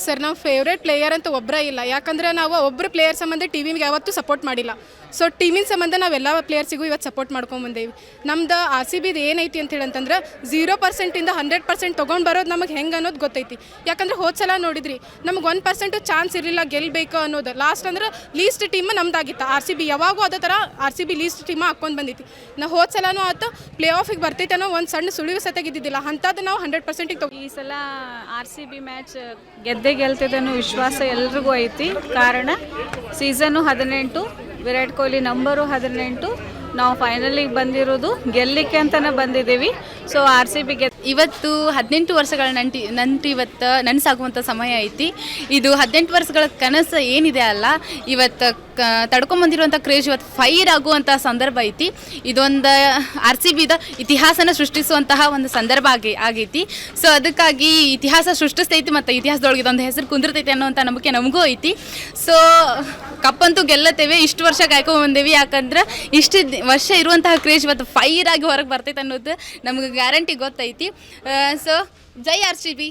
Sir ನಾವು favourite player ಅಂತ ಒಬ್ಬರೇ ಇಲ್ಲ, ಯಾಕಂದರೆ ನಾವು ಒಬ್ಬರು ಪ್ಲೇಯರ್ ಸಂಬಂಧ ಟೀಮಿಗೆ ಯಾವತ್ತೂ ಸಪೋರ್ಟ್ ಮಾಡಿಲ್ಲ. ಸೊ ಟೀಮಿನ ಸಂಬಂಧ ನಾವೆಲ್ಲ ಪ್ಲೇಯರ್ಸಿಗೂ ಇವತ್ತು ಸಪೋರ್ಟ್ ಮಾಡ್ಕೊಂಬಂದೇವಿ. ನಮ್ದು RCB ಏನೈತಿ ಅಂತ ಹೇಳಂತಂದ್ರೆ 0%ಇಂದ 100% ತೊಗೊಂಡು ಬರೋದು ನಮಗೆ ಹೆಂಗೆ ಅನ್ನೋದು ಗೊತ್ತೈತಿ. ಯಾಕಂದ್ರೆ ಹೋದ ಸಲ ನೋಡಿದ್ರಿ ನಮಗೆ 1% ಚಾನ್ಸ್ ಇರಲಿಲ್ಲ ಗೆಲ್ಲಬೇಕು ಅನ್ನೋದು. ಲಾಸ್ಟ್ ಅಂದ್ರೆ ಲೀಸ್ಟ್ ಟೀಮ್ ನಮ್ದಾಗಿತ್ತು. RCB ಯಾವಾಗೂ ಅದೇ ಥರ RCB ಲೀಸ್ಟ್ ಟೀಮ್ ಹಾಕ್ಕೊಂಡು ಬಂದೈತಿ. ನಾವು ಹೋದ ಸಲನೂ ಆಯ್ತು ಪ್ಲೇ ಆಫಿಗೆ ಬರ್ತೈತೆ ಅನ್ನೋ ಒಂದು ಸಣ್ಣ ಸುಳಿವು ಸತ್ತಾಗಿದ್ದಿದ್ದಿಲ್ಲ, ಅಂಥದ್ದು ನಾವು 100% ಈ ಸಲ RCB ಮ್ಯಾಚ್ ಗೆಲ್ತದೆ ಅನ್ನೋ ವಿಶ್ವಾಸ ಎಲ್ರಿಗೂ ಐತಿ. ಕಾರಣ ಸೀಸನ್ನು 18, ವಿರಾಟ್ ಕೊಹ್ಲಿ ನಂಬರು 18. ನಾವು ಫೈನಲಿಗೆ ಬಂದಿರೋದು ಗೆಲ್ಲಲಿಕ್ಕೆ ಅಂತಲೇ ಬಂದಿದ್ದೀವಿ. ಸೊ RCB ಇವತ್ತು 18 ವರ್ಷಗಳ ನಂಟು ಇವತ್ತು ನನಸಾಗುವಂಥ ಸಮಯ ಐತಿ. ಇದು 18 ವರ್ಷಗಳ ಕನಸು ಏನಿದೆ ಅಲ್ಲ, ಇವತ್ತು ತಡ್ಕೊಂಬಂದಿರುವಂಥ ಕ್ರೇಜ್ ಇವತ್ತು ಫೈರ್ ಆಗುವಂಥ ಸಂದರ್ಭ ಐತಿ. ಇದೊಂದು RCBದ ಇತಿಹಾಸನ ಸೃಷ್ಟಿಸುವಂತಹ ಒಂದು ಸಂದರ್ಭ ಆಗೈತಿ. ಸೊ ಅದಕ್ಕಾಗಿ ಇತಿಹಾಸ ಸೃಷ್ಟಿಸ್ತೈತಿ ಮತ್ತು ಇತಿಹಾಸದೊಳಗೆ ಇದೊಂದು ಹೆಸರು ಕುಂದಿರ್ತೈತಿ ಅನ್ನೋವಂಥ ನಂಬಿಕೆ ನಮಗೂ ಐತಿ. ಸೊ ಕಪ್ಪಂತೂ ಗೆಲ್ಲತ್ತೇವೆ. ಇಷ್ಟು ವರ್ಷ ಕಾಯ್ಕೊಂಡ್ಬಂದೇವಿ, ಯಾಕಂದ್ರೆ ಇಷ್ಟು ವರ್ಷ ಇರುವಂತಹ ಕ್ರೇಜ್ ಇವತ್ತು ಫೈರ್ ಆಗಿ ಹೊರಗೆ ಬರ್ತೈತೆ ಅನ್ನೋದು ನಮಗೆ ಗ್ಯಾರಂಟಿ ಗೊತ್ತೈತಿ. ಸೊ ಜೈ RCB.